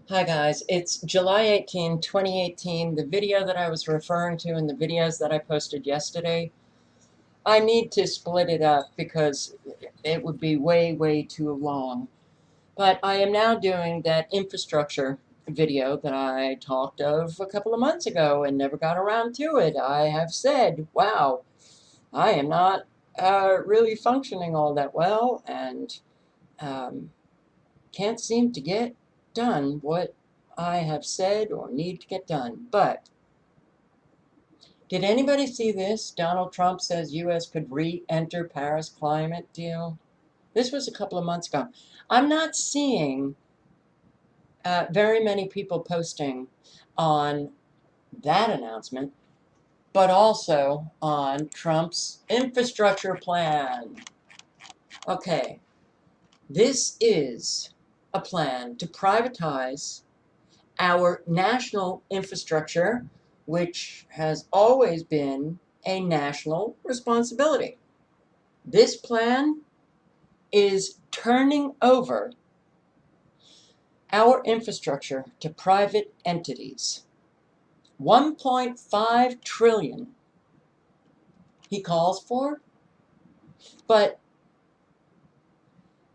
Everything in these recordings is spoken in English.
Hi guys, it's July 18, 2018. The video that I was referring to and the videos that I posted yesterday, I need to split it up because it would be way too long. But I am now doing that infrastructure video that I talked of a couple of months ago and never got around to it. I have said, wow, I am not really functioning all that well and um, can't seem to get done what I have said or need to get done. But did anybody see this? Donald Trump says U.S. could re-enter Paris climate deal. This was a couple of months ago. I'm not seeing very many people posting on that announcement, but also on Trump's infrastructure plan. Okay, this is a plan to privatize our national infrastructure, which has always been a national responsibility. This plan is turning over our infrastructure to private entities. 1.5 trillion he calls for, but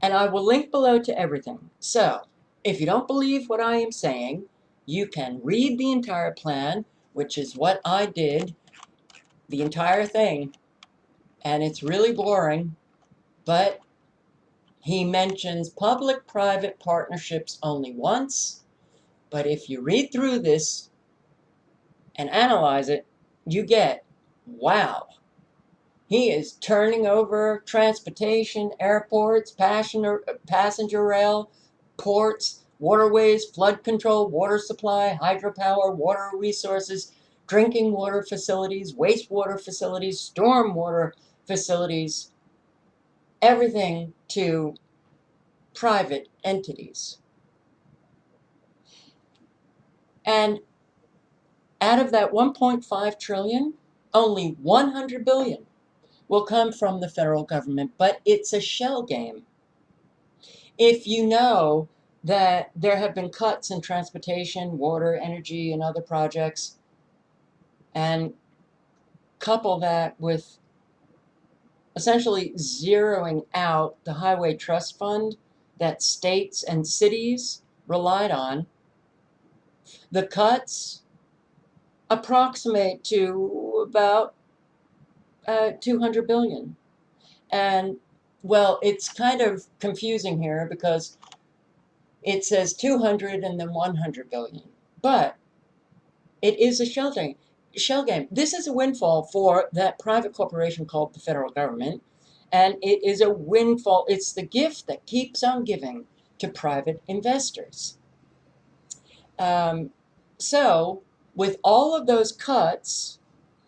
and I will link below to everything. So, if you don't believe what I am saying, you can read the entire plan, which is what I did, the entire thing. And it's really boring, but he mentions public-private partnerships only once. But if you read through this and analyze it, you get, wow, he is turning over transportation, airports, passenger rail, ports, waterways, flood control, water supply, hydropower, water resources, drinking water facilities, wastewater facilities, stormwater facilities, everything to private entities. And out of that 1.5 trillion, only 100 billion will come from the federal government, but it's a shell game. If you know that there have been cuts in transportation, water, energy, and other projects, and couple that with essentially zeroing out the highway trust fund that states and cities relied on, the cuts approximate to about 200 billion. And well, it's kind of confusing here because it says 200 and then 100 billion. But it is a shell game. This is a windfall for that private corporation called the federal government. And it is a windfall. It's the gift that keeps on giving to private investors. Um, so, with all of those cuts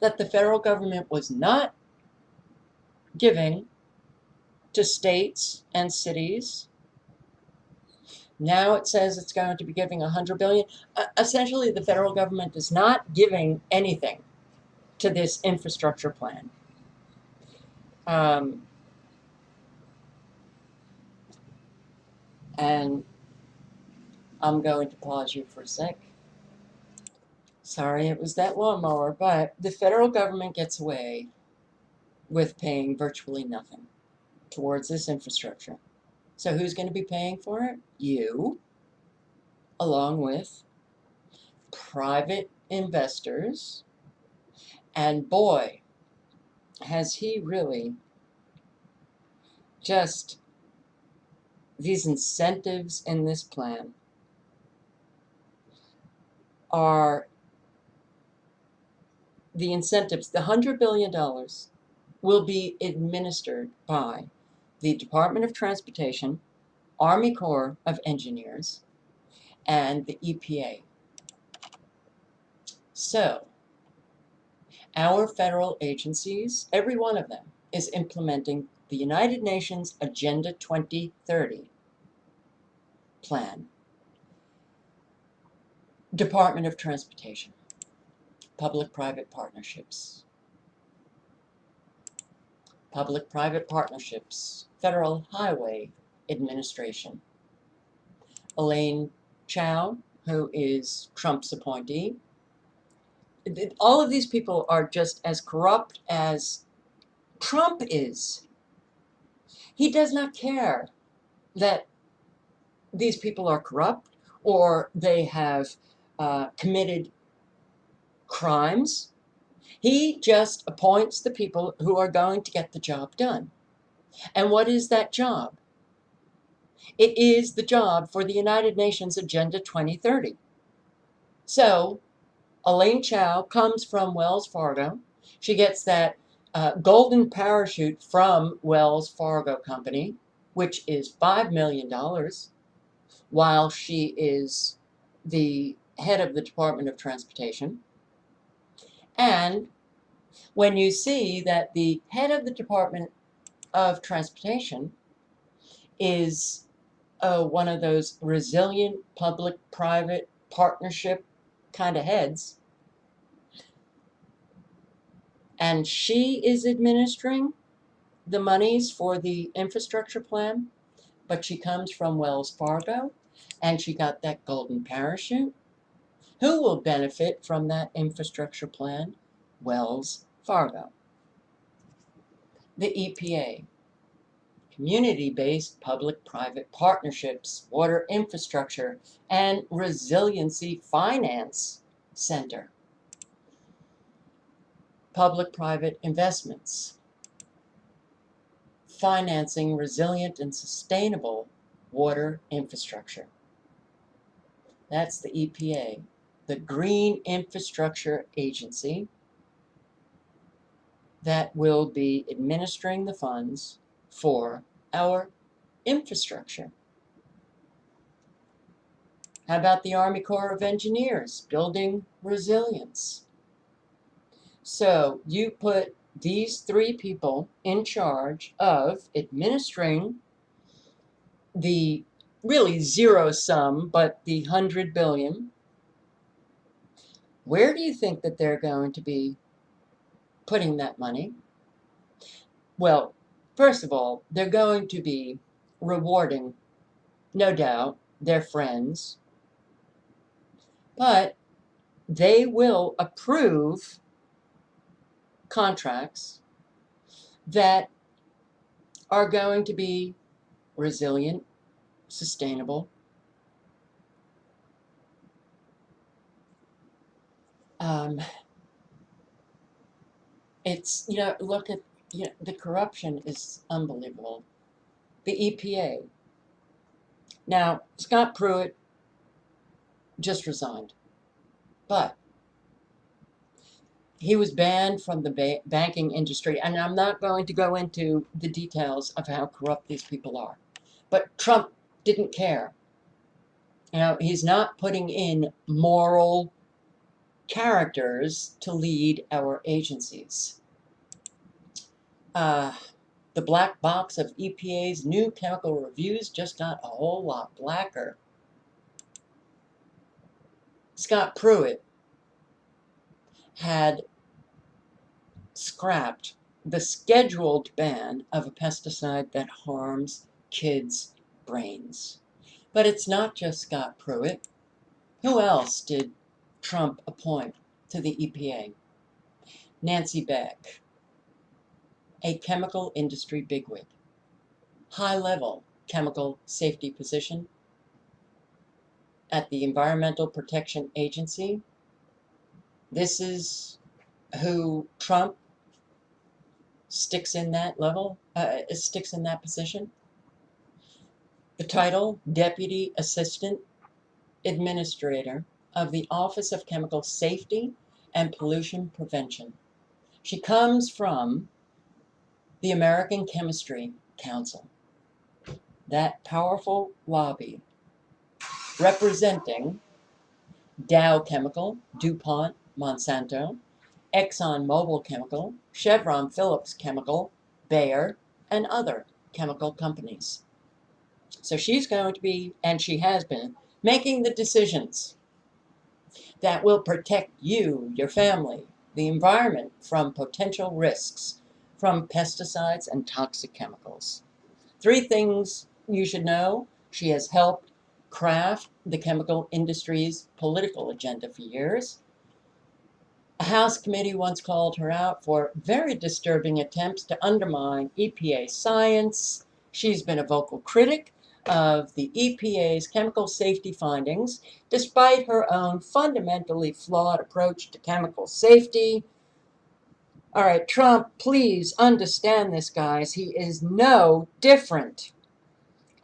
that the federal government was not giving to states and cities, now it says it's going to be giving 100 billion. Essentially, the federal government is not giving anything to this infrastructure plan. Um, and I'm going to pause you for a sec. Sorry it was that lawnmower, but the federal government gets away with paying virtually nothing towards this infrastructure. So who's going to be paying for it? You, along with private investors. And boy, has he really just these incentives in this plan are the incentives. The $100 billion will be administered by the Department of Transportation, Army Corps of Engineers, and the EPA. So, our federal agencies, every one of them, is implementing the United Nations Agenda 2030 plan. Department of Transportation, public-private partnerships. Public-private partnerships, Federal Highway Administration. Elaine Chao who is Trump's appointee. All of these people are just as corrupt as Trump is. He does not care that these people are corrupt or they have committed crimes. He just appoints the people who are going to get the job done. And what is that job? It is the job for the United Nations Agenda 2030. So Elaine Chao comes from Wells Fargo. She gets that golden parachute from Wells Fargo Company, which is $5 million, while she is the head of the Department of Transportation. And when you see that the head of the Department of Transportation is one of those resilient public-private partnership kind of heads, and she is administering the monies for the infrastructure plan, but she comes from Wells Fargo, and she got that golden parachute. Who will benefit from that infrastructure plan? Wells Fargo. The EPA, Community-Based Public-Private Partnerships, Water Infrastructure, and Resiliency Finance Center. Public-private investments, financing resilient and sustainable water infrastructure. That's the EPA, the Green Infrastructure Agency, that will be administering the funds for our infrastructure. How about the Army Corps of Engineers, building resilience? So you put these three people in charge of administering the really zero sum, but the 100 billion. Where do you think that they're going to be putting that money? Well, first of all, they're going to be rewarding, no doubt, their friends, but they will approve contracts that are going to be resilient, sustainable. It's, look at, the corruption is unbelievable. The EPA. Now, Scott Pruitt just resigned, but he was banned from the banking industry, and I'm not going to go into the details of how corrupt these people are. But Trump didn't care. He's not putting in moral characters to lead our agencies. The black box of EPA's new chemical reviews just got a whole lot blacker. Scott Pruitt had scrapped the scheduled ban of a pesticide that harms kids' brains. But it's not just Scott Pruitt. Who else did Trump appoint to the EPA? Nancy Beck, a chemical industry bigwig, high-level chemical safety position at the Environmental Protection Agency. This is who Trump sticks in that position. The title, Deputy Assistant Administrator of the Office of Chemical Safety and Pollution Prevention. She comes from the American Chemistry Council, that powerful lobby representing Dow Chemical, DuPont, Monsanto, ExxonMobil Chemical, Chevron Phillips Chemical, Bayer, and other chemical companies. So she's going to be, and she has been, making the decisions that will protect you, your family, the environment from potential risks from pesticides and toxic chemicals. 3 things you should know. She has helped craft the chemical industry's political agenda for years. A House committee once called her out for very disturbing attempts to undermine EPA science. She's been a vocal critic of the EPA's chemical safety findings, despite her own fundamentally flawed approach to chemical safety. All right, Trump, please understand this, guys. He is no different.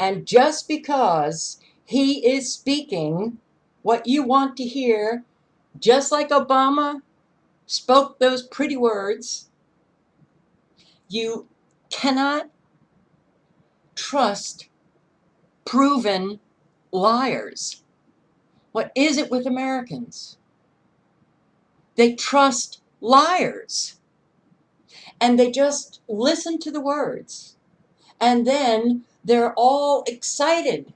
And just because he is speaking what you want to hear, just like Obama spoke those pretty words, you cannot trust proven liars. What is it with Americans? They trust liars. And they just listen to the words. And then they're all excited.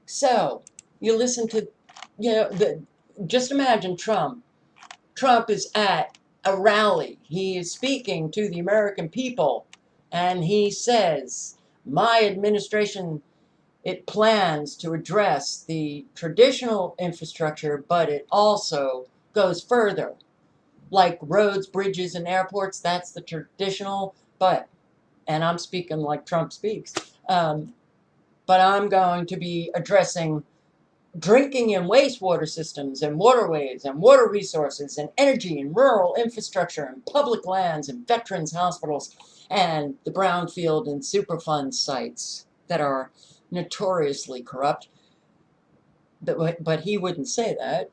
So you listen to, just imagine Trump. Trump is at a rally. He is speaking to the American people, and he says, my administration, it plans to address the traditional infrastructure, but it also goes further. Like roads, bridges, and airports, that's the traditional, and I'm speaking like Trump speaks, but I'm going to be addressing drinking and wastewater systems and waterways and water resources and energy and rural infrastructure and public lands and veterans hospitals and the brownfield and Superfund sites that are notoriously corrupt. But he wouldn't say that.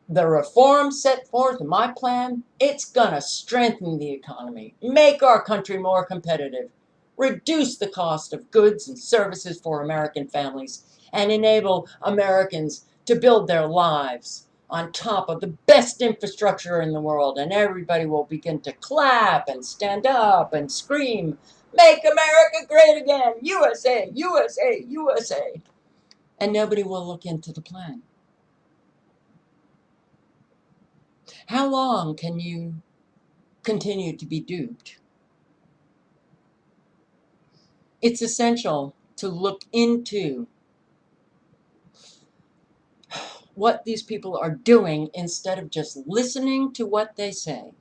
The reforms set forth in my plan, it's gonna strengthen the economy, make our country more competitive, reduce the cost of goods and services for American families, and enable Americans to build their lives on top of the best infrastructure in the world. And everybody will begin to clap and stand up and scream, "Make America great again! USA, USA, USA!" And nobody will look into the plan. How long can you continue to be duped? It's essential to look into what these people are doing instead of just listening to what they say.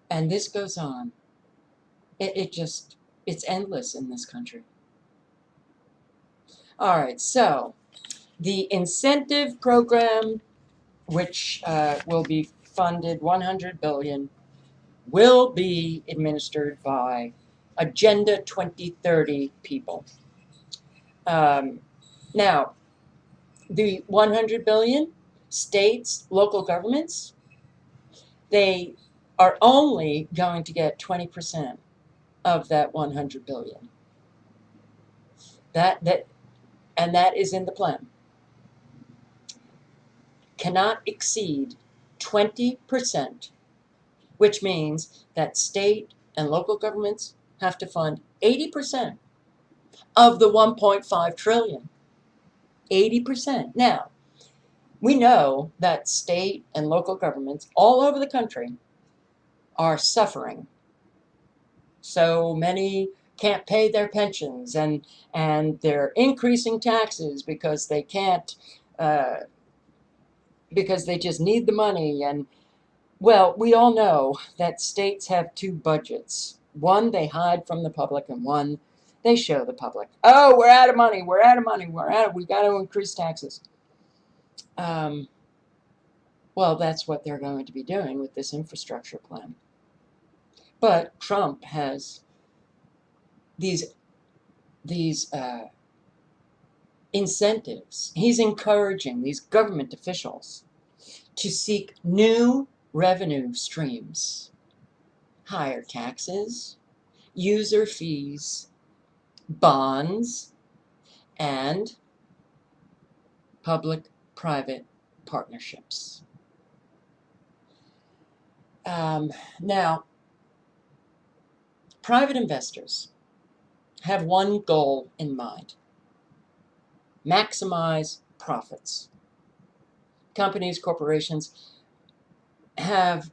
And this goes on. It's endless in this country. All right, so the incentive program, which will be funded $100 billion, will be administered by Agenda 2030 people. Now, the 100 billion, states, local governments, they are only going to get 20% of that 100 billion. And that is in the plan. Cannot exceed 20%, which means that state and local governments have to fund 80% of the 1.5 trillion. 80%. Now, we know that state and local governments all over the country are suffering. So many can't pay their pensions, and they're increasing taxes because they can't, because they just need the money. And well, we all know that states have two budgets. One they hide from the public, and one they show the public. Oh, we're out of money. We're out of money. We got to increase taxes. Well, that's what they're going to be doing with this infrastructure plan. But Trump has these incentives. He's encouraging these government officials to seek new revenue streams, higher taxes, user fees, bonds, and public-private partnerships. Now, private investors have one goal in mind: maximize profits. Companies, corporations have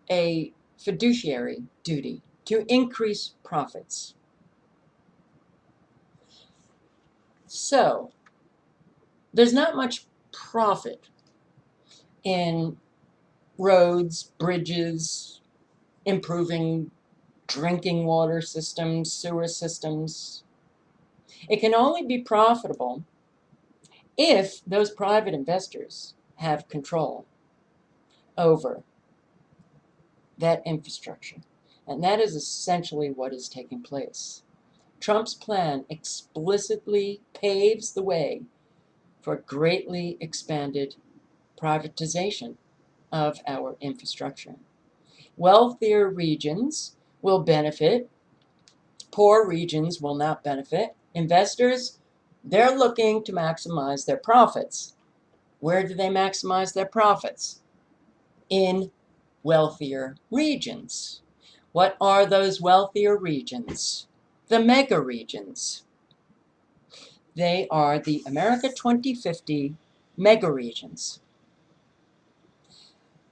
a fiduciary duty to increase profits. So there's not much profit in roads, bridges, improving drinking water systems, sewer systems. It can only be profitable if those private investors have control over that infrastructure. And that is essentially what is taking place. Trump's plan explicitly paves the way for greatly expanded privatization of our infrastructure. Wealthier regions will benefit, poor regions will not benefit. Investors, they're looking to maximize their profits. Where do they maximize their profits? In wealthier regions. What are those wealthier regions? The mega regions. They are the America 2050 mega regions.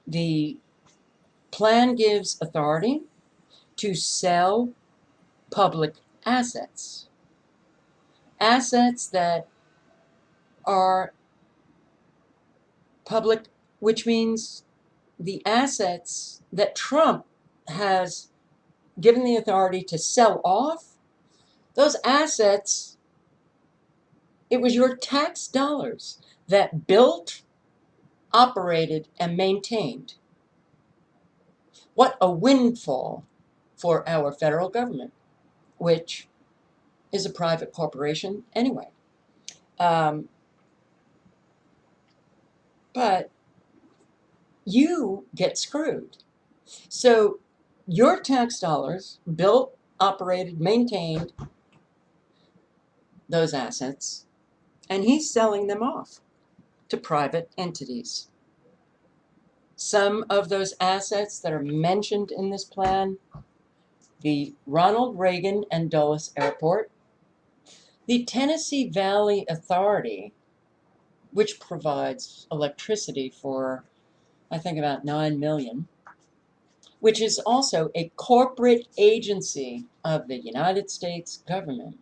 The plan gives authority to sell public assets. Assets that are public, which means the assets that Trump has given the authority to sell off, those assets, it was your tax dollars that built, operated, and maintained. What a windfall for our federal government, which is a private corporation anyway. But you get screwed. So your tax dollars built, operated, maintained those assets, and he's selling them off to private entities. Some of those assets that are mentioned in this plan: the Ronald Reagan and Dulles Airport, the Tennessee Valley Authority, which provides electricity for, I think, about 9 million, which is also a corporate agency of the United States government.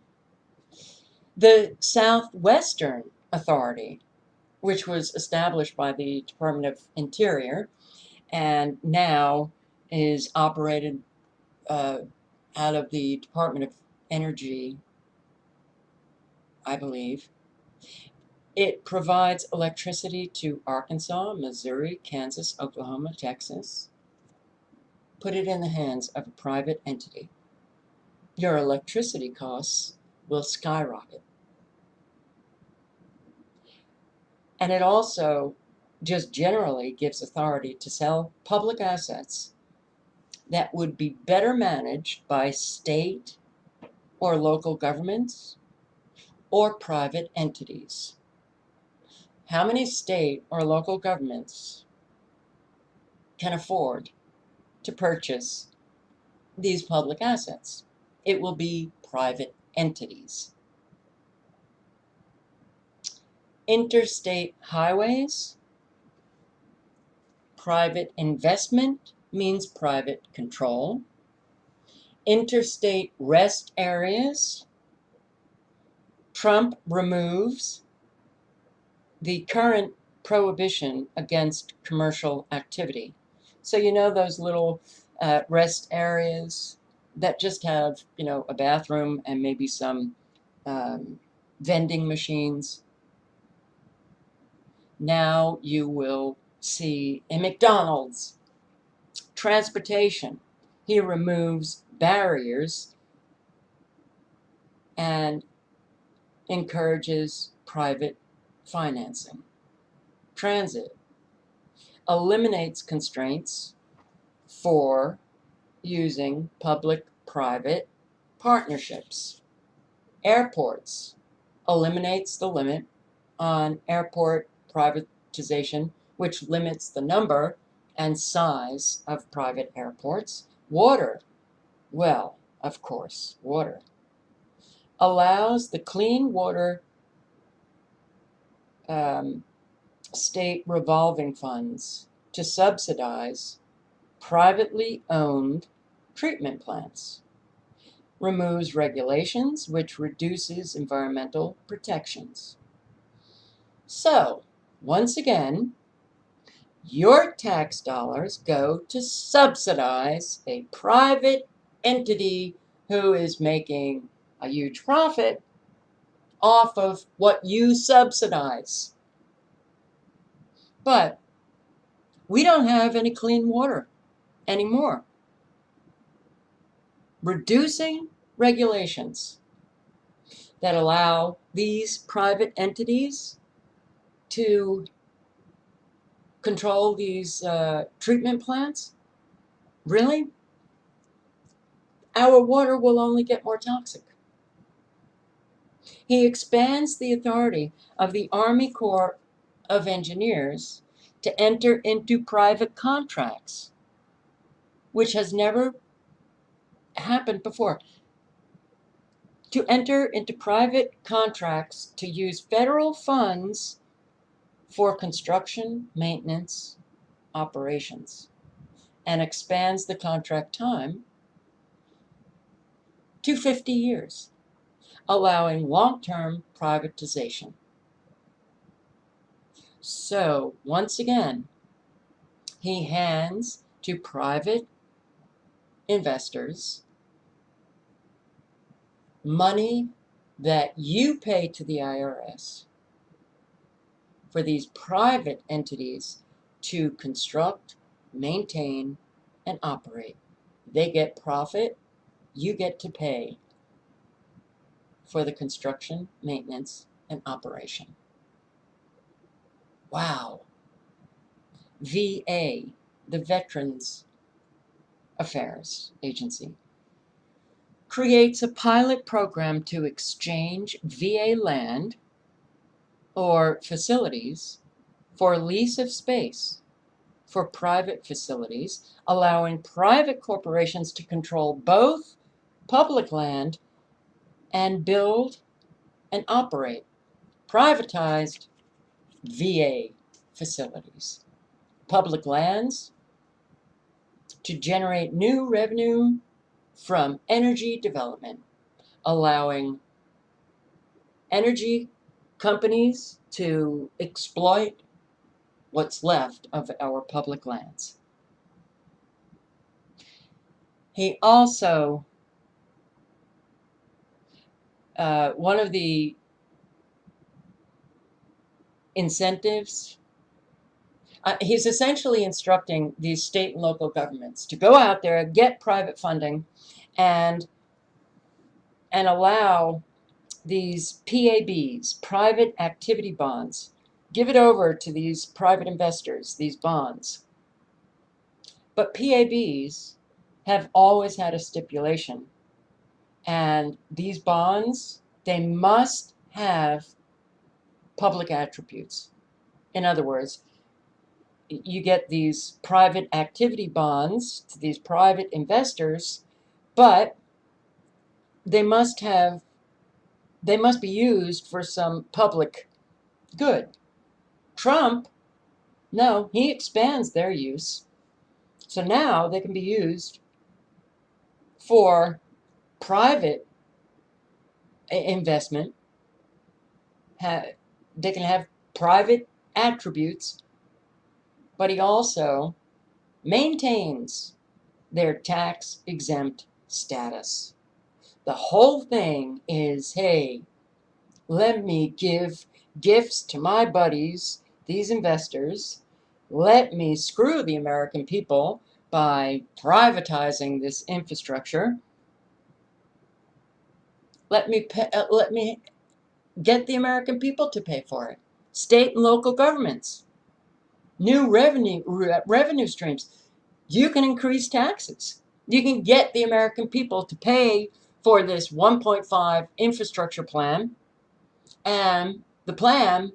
The Southwestern Authority, which was established by the Department of Interior and now is operated out of the Department of Energy, I believe. It provides electricity to Arkansas, Missouri, Kansas, Oklahoma, Texas. Put it in the hands of a private entity. Your electricity costs will skyrocket. And it also just generally gives authority to sell public assets that would be better managed by state or local governments or private entities. How many state or local governments can afford to purchase these public assets? It will be private entities. Interstate highways, private investment means private control. Interstate rest areas, Trump removes the current prohibition against commercial activity. So you know those little rest areas that just have, a bathroom and maybe some vending machines. Now you will see a McDonald's. Transportation. He removes barriers and encourages private financing. Transit eliminates constraints for using public-private partnerships. Airports eliminates the limit on airport privatization, which limits the number and size of private airports. Water, well, of course, water allows the Clean Water state revolving funds to subsidize privately owned treatment plants. removes regulations, which reduces environmental protections. So, once again, your tax dollars go to subsidize a private entity who is making a huge profit off of what you subsidize. But we don't have any clean water anymore. Reducing regulations that allow these private entities to control these treatment plants? Really? Our water will only get more toxic. He expands the authority of the Army Corps of Engineers to enter into private contracts, which has never happened before. To enter into private contracts to use federal funds for construction, maintenance, operations, and expands the contract time to 50 years, allowing long-term privatization. So, once again, he hands to private investors money that you pay to the IRS for these private entities to construct, maintain, and operate. They get profit, you get to pay for the construction, maintenance, and operation. Wow. VA, the Veterans Affairs Agency, creates a pilot program to exchange VA land or facilities for lease of space for private facilities, allowing private corporations to control both public land and build and operate privatized VA facilities. Public lands to generate new revenue from energy development, allowing energy companies to exploit what's left of our public lands. He also, one of the incentives, he's essentially instructing these state and local governments to go out there, get private funding, and allow these PABs, private activity bonds, give it over to these private investors, these bonds. But PABs have always had a stipulation, and these bonds, they must have public attributes. In other words, you get these private activity bonds to these private investors, but they must be used for some public good. Trump, no, he expands their use. So now they can be used for private investment. They can have private attributes, but he also maintains their tax-exempt status. The whole thing is, hey, let me give gifts to my buddies, these investors. Let me screw the American people by privatizing this infrastructure. Let me get the American people to pay for it. State and local governments. New revenue streams. You can increase taxes. You can get the American people to pay for this 1.5 infrastructure plan, and the plan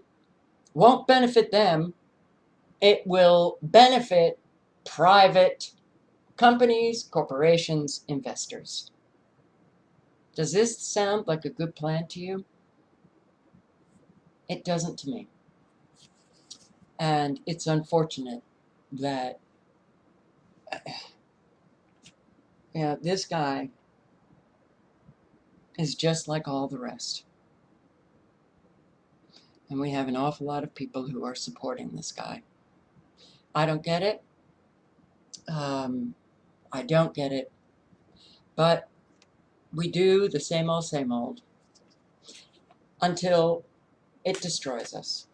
won't benefit them. It will benefit private companies, corporations, investors. Does this sound like a good plan to you? It doesn't to me. And it's unfortunate that this guy is just like all the rest. And we have an awful lot of people who are supporting this guy. I don't get it. I don't get it. But we do the same old until it destroys us.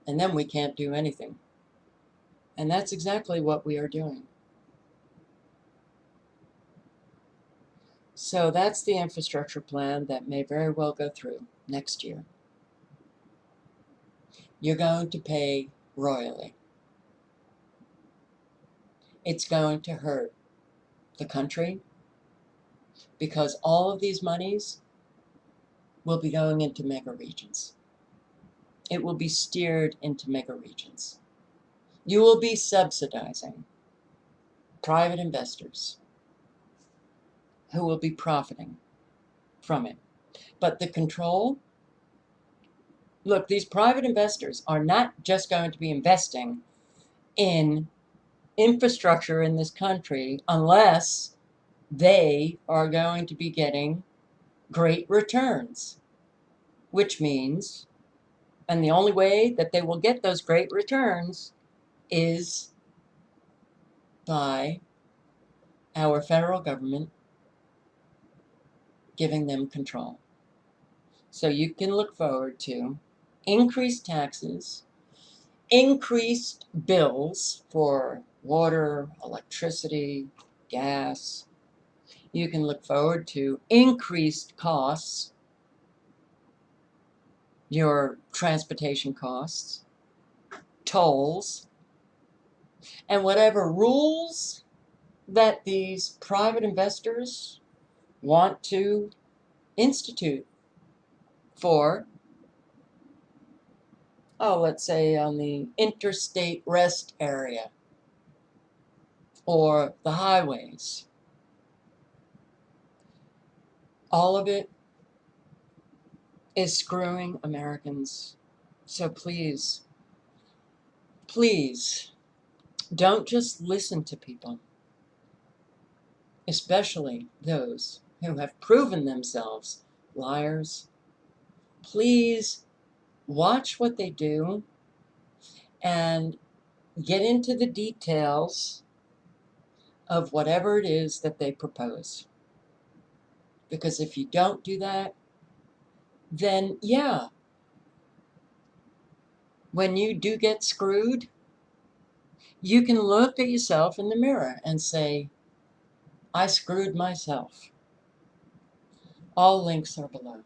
And then we can't do anything. And that's exactly what we are doing. So that's the infrastructure plan that may very well go through next year. You're going to pay royally. It's going to hurt the country because all of these monies will be going into mega regions. It will be steered into mega regions. You will be subsidizing private investors who will be profiting from it. But the control, look, these private investors are not just going to be investing in infrastructure in this country unless they are going to be getting great returns, which means, and the only way that they will get those great returns is by our federal government giving them control. So you can look forward to increased taxes, increased bills for water, electricity, gas. You can look forward to increased costs, your transportation costs, tolls, and whatever rules that these private investors want to institute for, let's say on the interstate rest area or the highways. All of it is screwing Americans. So please, please, don't just listen to people, especially those who have proven themselves liars. Please watch what they do and get into the details of whatever it is that they propose. Because if you don't do that, then yeah, when you do get screwed, you can look at yourself in the mirror and say, I screwed myself. All links are below.